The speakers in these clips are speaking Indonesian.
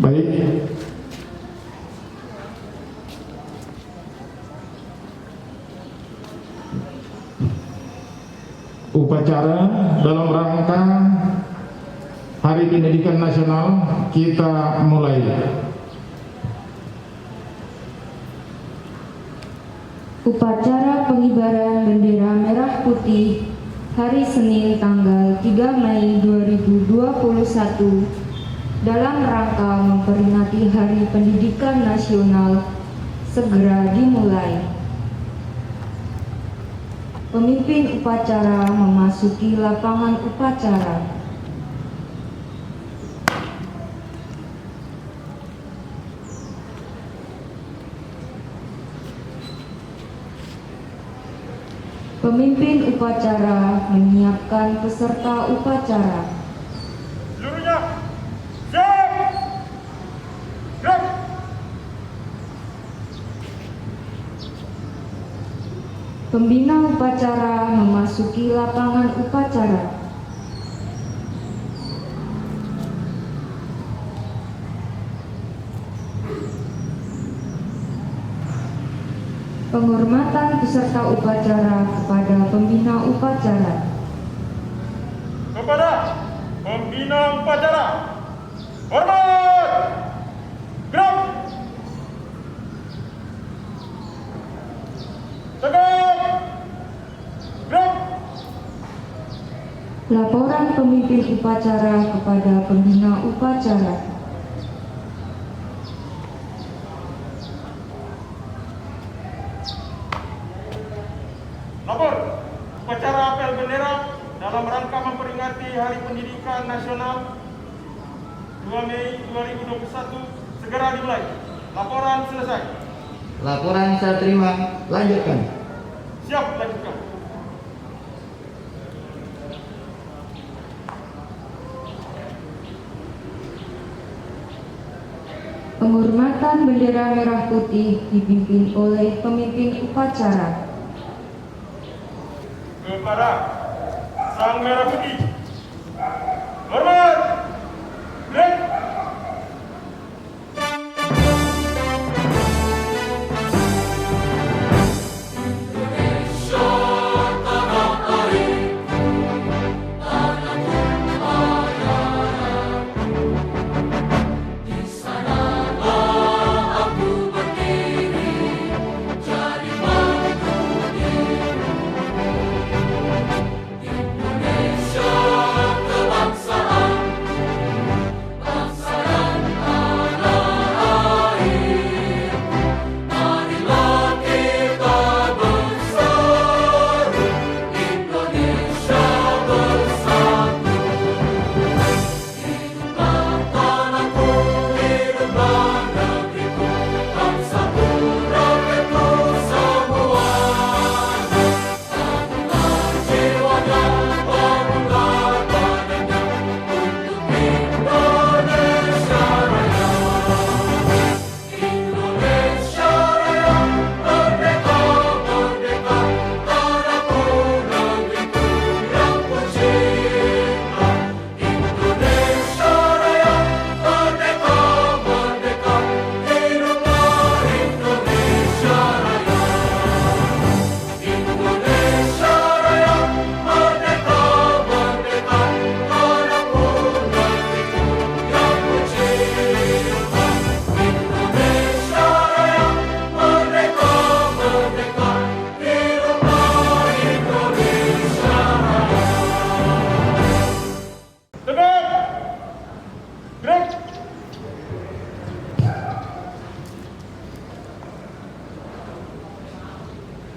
Baik, upacara dalam rangka Hari Pendidikan Nasional kita mulai. Upacara pengibaran bendera merah putih hari Senin tanggal 3 Mei 2021 dalam rangka memperingati Hari Pendidikan Nasional segera dimulai. Pemimpin upacara memasuki lapangan upacara. Pemimpin upacara menyiapkan peserta upacara. Seluruhnya, siap! Gerak! Pembina upacara memasuki lapangan upacara. Penghormatan peserta upacara kepada pembina upacara. Kepada pembina upacara, hormat! Gerak! Tegak! Gerak! Laporan pemimpin upacara kepada pembina upacara. Lapor, upacara apel bendera dalam rangka memperingati Hari Pendidikan Nasional 2 Mei 2021 segera dimulai. Laporan selesai. Laporan saya terima, lanjutkan. Siap, lanjutkan. Penghormatan bendera merah putih dipimpin oleh pemimpin upacara. Kepada Sang Merah Putih, hormat! Gerak!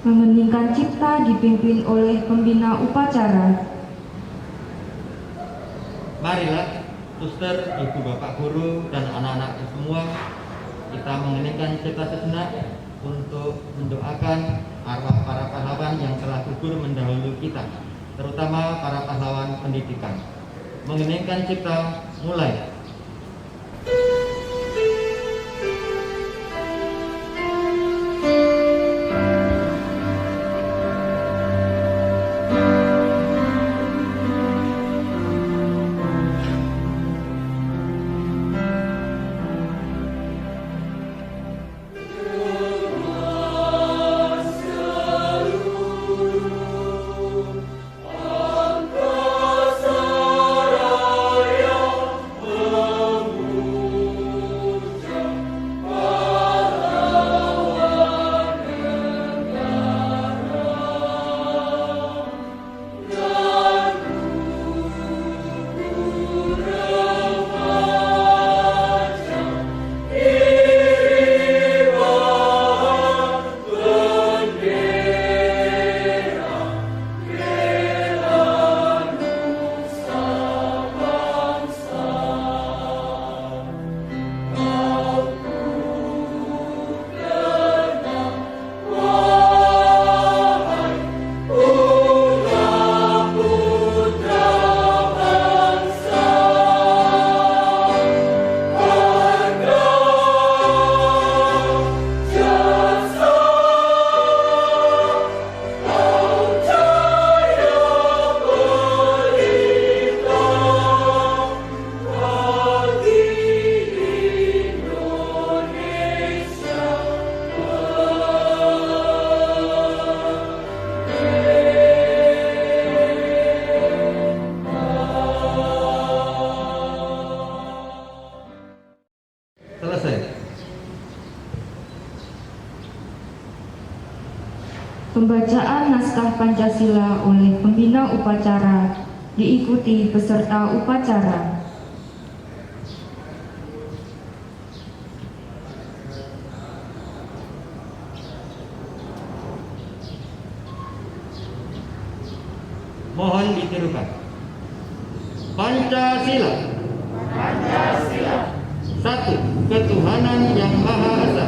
Mengeningkan cipta dipimpin oleh pembina upacara. Marilah, suster, ibu bapak guru, dan anak-anak semua, kita mengeningkan cipta sejenak untuk mendoakan arwah para pahlawan yang telah gugur mendahului kita, terutama para pahlawan pendidikan. Mengeningkan cipta, mulai. Pembacaan naskah Pancasila oleh pembina upacara diikuti peserta upacara. Mohon ditirukan. Pancasila. Pancasila. 1. Ketuhanan yang Maha Esa.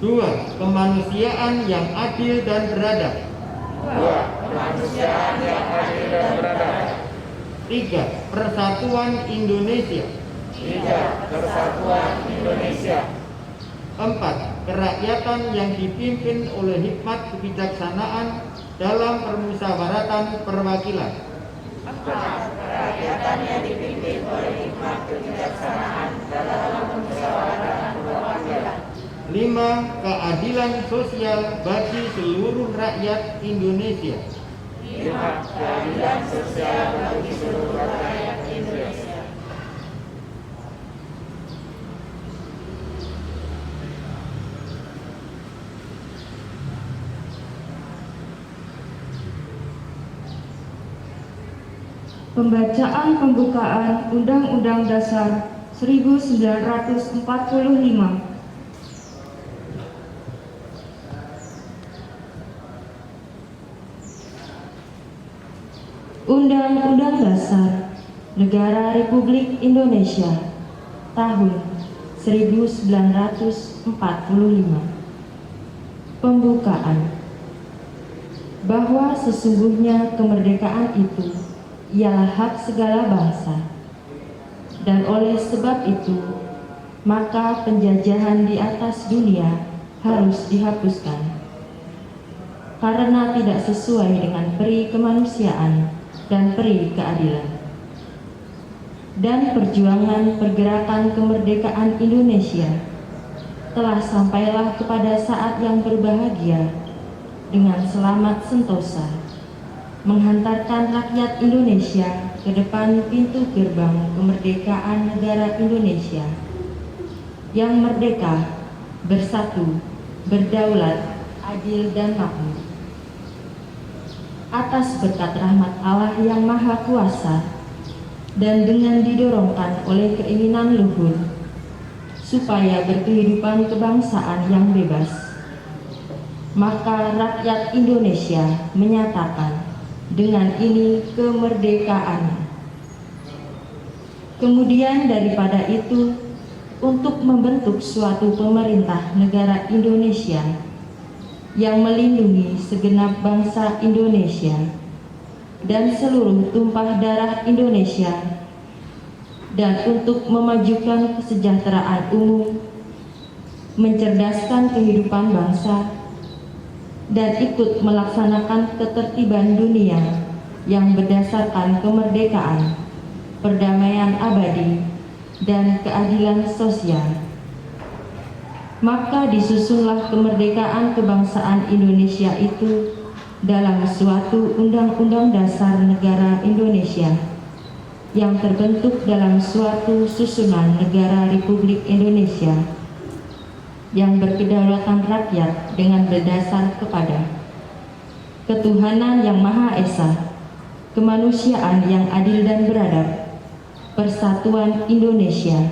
2. Kemanusiaan yang adil dan beradab. 3. Persatuan Indonesia. 4. Kerakyatan yang dipimpin oleh hikmat kebijaksanaan dalam permusyawaratan perwakilan. 5. Keadilan sosial bagi seluruh rakyat Indonesia. Pembacaan pembukaan Undang-Undang Dasar 1945. Undang-Undang Dasar Negara Republik Indonesia tahun 1945. Pembukaan. Bahwa sesungguhnya kemerdekaan itu ialah hak segala bangsa, dan oleh sebab itu maka penjajahan di atas dunia harus dihapuskan karena tidak sesuai dengan peri kemanusiaan dan peri keadilan. Dan perjuangan pergerakan kemerdekaan Indonesia telah sampailah kepada saat yang berbahagia dengan selamat sentosa, menghantarkan rakyat Indonesia ke depan pintu gerbang kemerdekaan negara Indonesia yang merdeka, bersatu, berdaulat, adil dan makmur. Atas berkat rahmat Allah yang Maha Kuasa dan dengan didorongkan oleh keinginan luhur supaya berkehidupan kebangsaan yang bebas, maka rakyat Indonesia menyatakan dengan ini kemerdekaan. Kemudian daripada itu, untuk membentuk suatu pemerintah negara Indonesia yang melindungi segenap bangsa Indonesia dan seluruh tumpah darah Indonesia, dan untuk memajukan kesejahteraan umum, mencerdaskan kehidupan bangsa, dan ikut melaksanakan ketertiban dunia yang berdasarkan kemerdekaan, perdamaian abadi, dan keadilan sosial. Maka disusunlah kemerdekaan kebangsaan Indonesia itu dalam suatu Undang-Undang Dasar Negara Indonesia yang terbentuk dalam suatu susunan negara Republik Indonesia yang berkedaulatan rakyat dengan berdasar kepada ketuhanan yang Maha Esa, kemanusiaan yang adil dan beradab, persatuan Indonesia,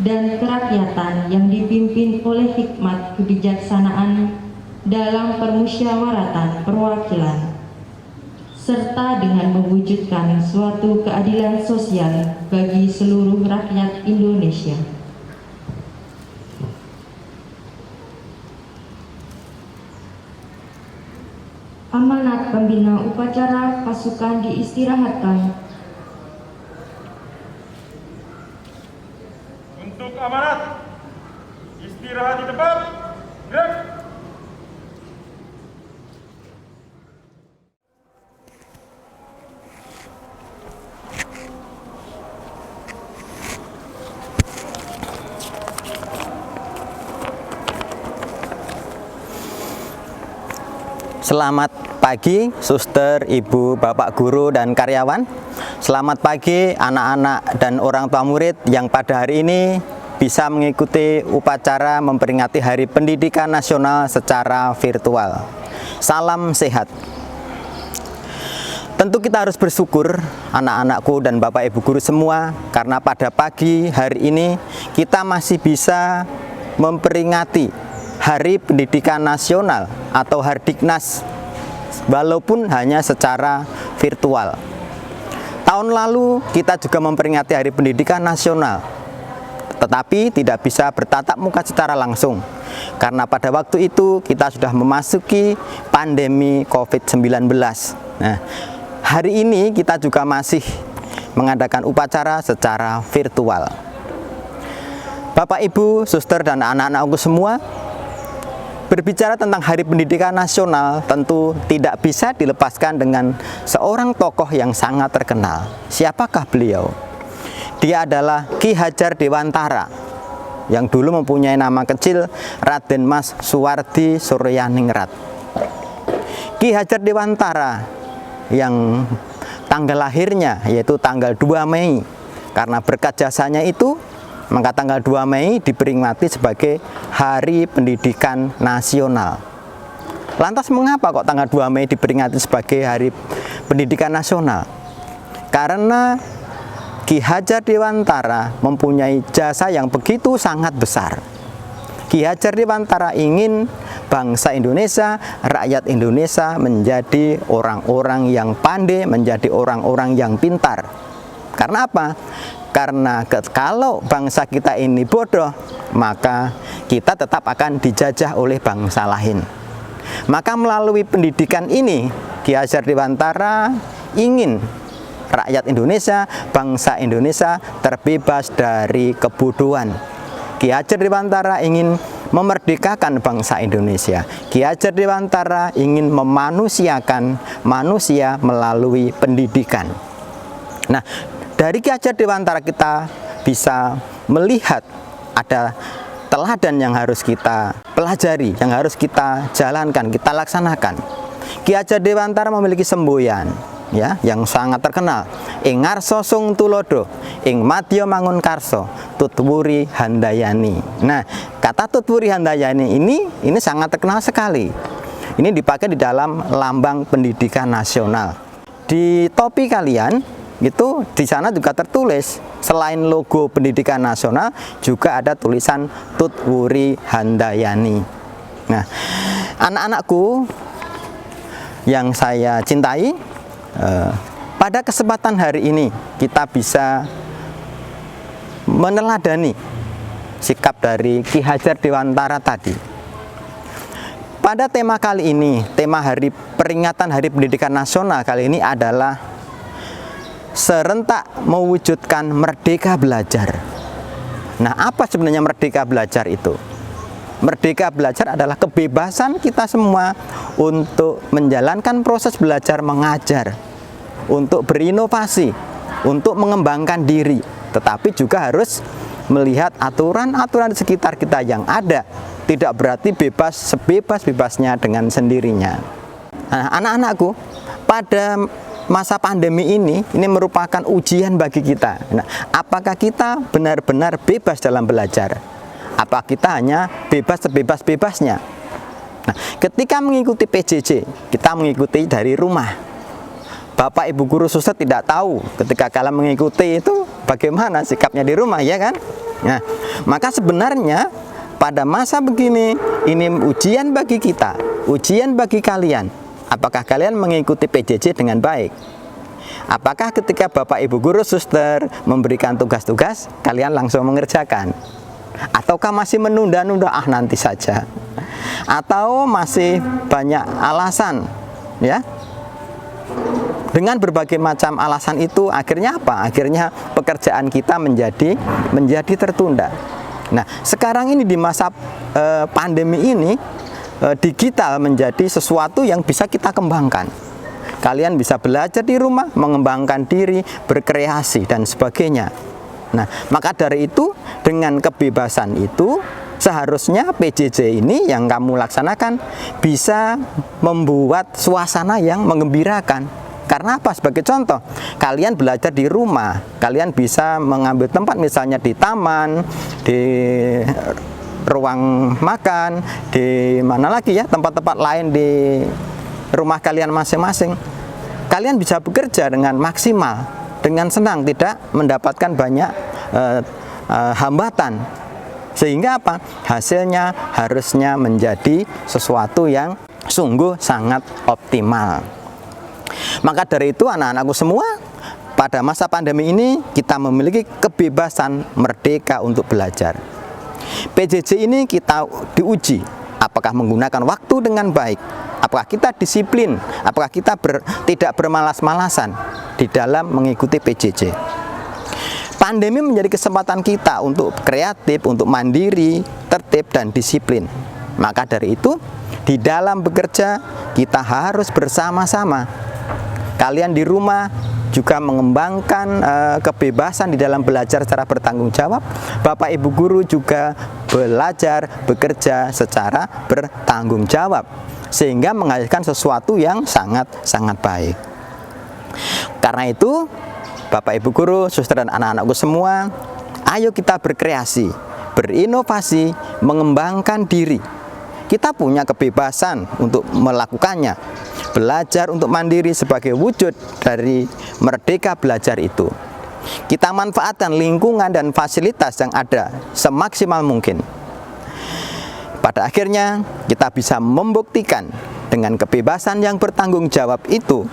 dan kerakyatan yang dipimpin oleh hikmat kebijaksanaan dalam permusyawaratan perwakilan, serta dengan mewujudkan suatu keadilan sosial bagi seluruh rakyat Indonesia. Amanat pembina upacara pasukan diistirahatkan. Untuk amanat, istirahat di tempat. Gerak. Selamat pagi, suster, ibu, bapak guru, dan karyawan. Selamat pagi anak-anak dan orang tua murid yang pada hari ini bisa mengikuti upacara memperingati Hari Pendidikan Nasional secara virtual. Salam sehat. Tentu kita harus bersyukur, anak-anakku dan Bapak Ibu guru semua, karena pada pagi hari ini kita masih bisa memperingati Hari Pendidikan Nasional atau Hardiknas, walaupun hanya secara virtual. Tahun lalu kita juga memperingati Hari Pendidikan Nasional, tetapi tidak bisa bertatap muka secara langsung, karena pada waktu itu kita sudah memasuki pandemi COVID-19. Nah, hari ini kita juga masih mengadakan upacara secara virtual. Bapak, Ibu, suster, dan anak-anakku semua, berbicara tentang Hari Pendidikan Nasional tentu tidak bisa dilepaskan dengan seorang tokoh yang sangat terkenal. Siapakah beliau? Dia adalah Ki Hajar Dewantara, yang dulu mempunyai nama kecil Raden Mas Suwardi Suryaningrat. Ki Hajar Dewantara yang tanggal lahirnya yaitu tanggal 2 Mei. Karena berkat jasanya itu, maka tanggal 2 Mei diperingati sebagai Hari Pendidikan Nasional. Lantas mengapa kok tanggal 2 Mei diperingati sebagai Hari Pendidikan Nasional? Karena Ki Hajar Dewantara mempunyai jasa yang begitu sangat besar. Ki Hajar Dewantara ingin bangsa Indonesia, rakyat Indonesia menjadi orang-orang yang pandai, menjadi orang-orang yang pintar. Karena apa? Karena kalau bangsa kita ini bodoh, maka kita tetap akan dijajah oleh bangsa lain. Maka melalui pendidikan ini, Ki Hajar Dewantara ingin rakyat Indonesia, bangsa Indonesia terbebas dari kebodohan. Ki Hajar Dewantara ingin memerdekakan bangsa Indonesia. Ki Hajar Dewantara ingin memanusiakan manusia melalui pendidikan. Nah, dari Ki Hajar Dewantara kita bisa melihat ada teladan yang harus kita pelajari, yang harus kita jalankan, kita laksanakan. Ki Hajar Dewantara memiliki semboyan, ya, yang sangat terkenal. Ing ngarsa sung tulodo, ing madya mangun karso, tutwuri handayani. Nah, kata tutwuri handayani ini sangat terkenal sekali. Ini dipakai di dalam lambang pendidikan nasional. Di topi kalian itu di sana juga tertulis, selain logo pendidikan nasional juga ada tulisan tutwuri handayani. Nah, anak-anakku yang saya cintai, pada kesempatan hari ini kita bisa meneladani sikap dari Ki Hajar Dewantara tadi. Pada tema kali ini, tema peringatan Hari Pendidikan Nasional kali ini adalah serentak mewujudkan merdeka belajar. Nah, apa sebenarnya merdeka belajar itu? Merdeka belajar adalah kebebasan kita semua untuk menjalankan proses belajar mengajar, untuk berinovasi, untuk mengembangkan diri, tetapi juga harus melihat aturan-aturan di sekitar kita yang ada. Tidak berarti bebas sebebas-bebasnya dengan sendirinya. Nah, anak-anakku, pada masa pandemi ini merupakan ujian bagi kita. Nah, apakah kita benar-benar bebas dalam belajar? Apa kita hanya bebas sebebas-bebasnya? Nah, ketika mengikuti PJJ, kita mengikuti dari rumah. Bapak Ibu guru suster tidak tahu ketika kalian mengikuti itu bagaimana sikapnya di rumah, ya kan? Nah, maka sebenarnya pada masa begini ini ujian bagi kita, ujian bagi kalian. Apakah kalian mengikuti PJJ dengan baik? Apakah ketika Bapak Ibu guru suster memberikan tugas-tugas, kalian langsung mengerjakan? Ataukah masih menunda-nunda, nanti saja? Atau masih banyak alasan, ya? Dengan berbagai macam alasan itu akhirnya apa? Akhirnya pekerjaan kita menjadi tertunda. Nah, sekarang ini di masa pandemi ini, digital menjadi sesuatu yang bisa kita kembangkan. Kalian bisa belajar di rumah, mengembangkan diri, berkreasi, dan sebagainya. Nah, maka dari itu, dengan kebebasan itu, seharusnya PJJ ini yang kamu laksanakan bisa membuat suasana yang menggembirakan, Karena apa? Sebagai contoh, kalian belajar di rumah, kalian bisa mengambil tempat misalnya di taman, di ruang makan, di mana lagi ya, tempat-tempat lain di rumah kalian masing-masing. Kalian bisa bekerja dengan maksimal, dengan senang, tidak mendapatkan banyak hambatan. Sehingga apa? Hasilnya harusnya menjadi sesuatu yang sungguh sangat optimal. Maka dari itu anak-anakku semua, pada masa pandemi ini kita memiliki kebebasan merdeka untuk belajar. PJJ ini kita diuji, apakah menggunakan waktu dengan baik, apakah kita disiplin, apakah kita tidak bermalas-malasan di dalam mengikuti PJJ. Pandemi menjadi kesempatan kita untuk kreatif, untuk mandiri, tertib, dan disiplin. Maka dari itu, di dalam bekerja, kita harus bersama-sama. Kalian di rumah juga mengembangkan kebebasan di dalam belajar secara bertanggung jawab. Bapak Ibu guru juga belajar, bekerja secara bertanggung jawab. Sehingga menghasilkan sesuatu yang sangat-sangat baik. Karena itu, Bapak Ibu guru, suster dan anak-anakku semua, ayo kita berkreasi, berinovasi, mengembangkan diri. Kita punya kebebasan untuk melakukannya. Belajar untuk mandiri sebagai wujud dari merdeka belajar itu. Kita manfaatkan lingkungan dan fasilitas yang ada semaksimal mungkin. Pada akhirnya, kita bisa membuktikan dengan kebebasan yang bertanggung jawab itu,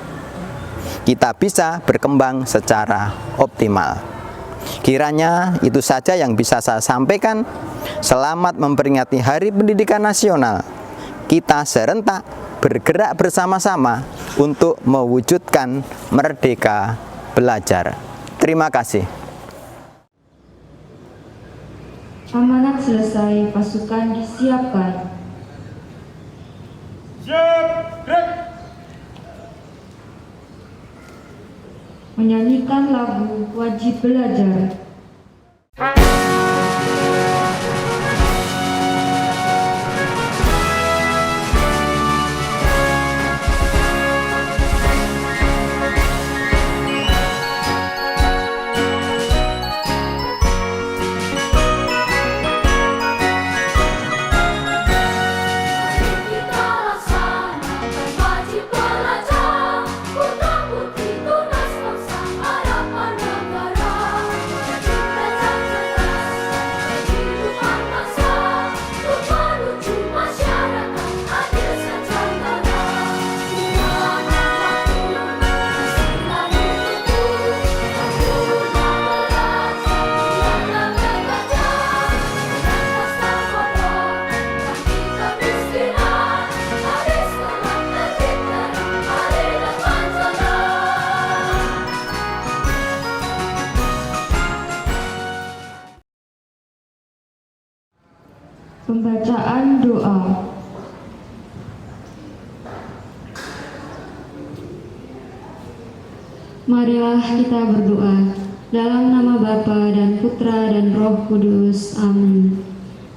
kita bisa berkembang secara optimal. Kiranya itu saja yang bisa saya sampaikan. Selamat memperingati Hari Pendidikan Nasional. Kita serentak bergerak bersama-sama untuk mewujudkan merdeka belajar. Terima kasih. Amanat selesai, pasukan disiapkan. Siap, gerak. Menyanyikan lagu Wajib Belajar. Pembacaan doa. Marilah kita berdoa dalam nama Bapa dan Putra dan Roh Kudus. Amin.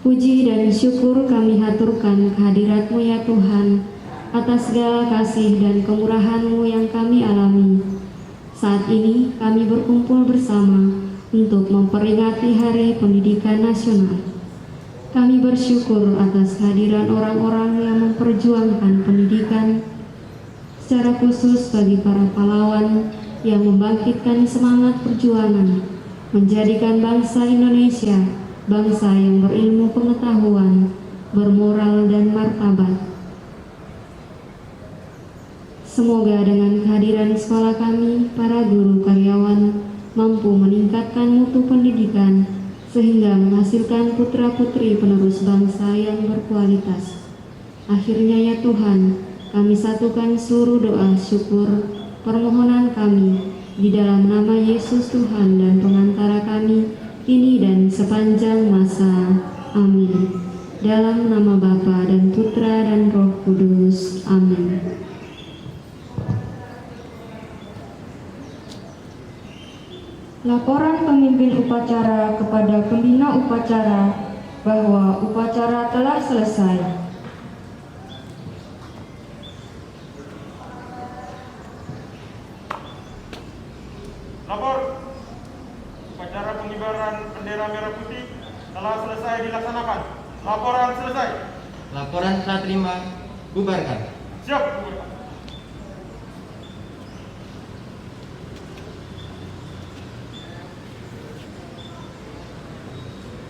Puji dan syukur kami haturkan kehadirat-Mu ya Tuhan, atas segala kasih dan kemurahan-Mu yang kami alami. Saat ini kami berkumpul bersama untuk memperingati Hari Pendidikan Nasional. Kami bersyukur atas kehadiran orang-orang yang memperjuangkan pendidikan, secara khusus bagi para pahlawan yang membangkitkan semangat perjuangan, menjadikan bangsa Indonesia bangsa yang berilmu pengetahuan, bermoral dan martabat. Semoga dengan kehadiran sekolah kami, para guru karyawan mampu meningkatkan mutu pendidikan sehingga menghasilkan putra-putri penerus bangsa yang berkualitas. Akhirnya ya Tuhan, kami satukan seluruh doa syukur permohonan kami di dalam nama Yesus Tuhan dan pengantara kami ini dan sepanjang masa. Amin. Dalam nama Bapa dan Putra dan Roh Kudus. Amin. Laporan pemimpin upacara kepada pembina upacara bahwa upacara telah selesai. pengibaran bendera merah putih telah selesai dilaksanakan. Laporan selesai. Laporan saya terima. Bubarkan. Siap.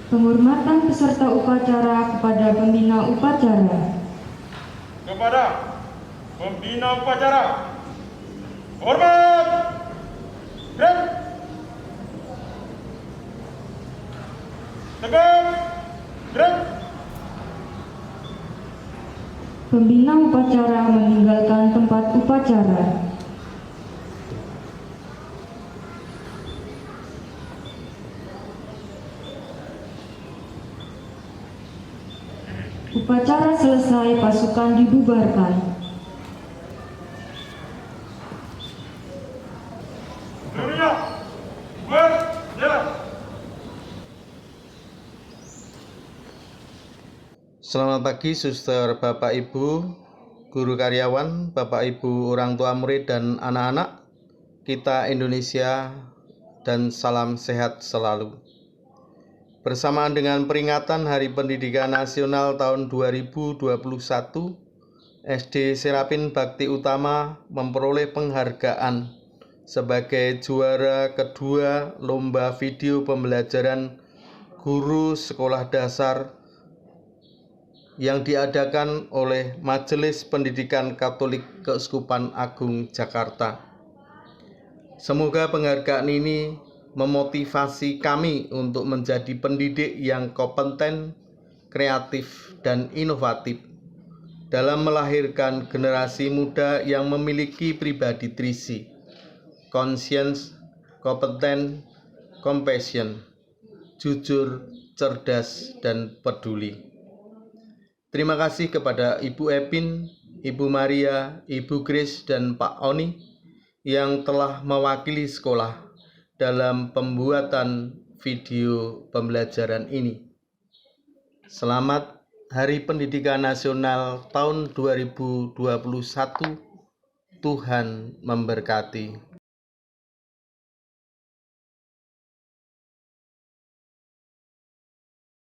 Penghormatan peserta upacara kepada pembina upacara. Kepada pembina upacara, hormat, rem, tegak, rem. Pembina upacara meninggalkan tempat upacara. Upacara selesai, pasukan dibubarkan. Dunia, berjalan. Selamat pagi suster, Bapak Ibu, guru karyawan, Bapak Ibu orang tua murid dan anak-anak kita Indonesia, dan salam sehat selalu. Bersamaan dengan peringatan Hari Pendidikan Nasional tahun 2021, SD Serapin Bakti Utama memperoleh penghargaan sebagai juara kedua Lomba Video Pembelajaran Guru Sekolah Dasar yang diadakan oleh Majelis Pendidikan Katolik Keuskupan Agung Jakarta. Semoga penghargaan ini memotivasi kami untuk menjadi pendidik yang kompeten, kreatif, dan inovatif dalam melahirkan generasi muda yang memiliki pribadi terisi, conscience, kompeten, compassion, jujur, cerdas, dan peduli. Terima kasih kepada Ibu Epin, Ibu Maria, Ibu Grace, dan Pak Oni yang telah mewakili sekolah dalam pembuatan video pembelajaran ini. Selamat Hari Pendidikan Nasional tahun 2021. Tuhan memberkati.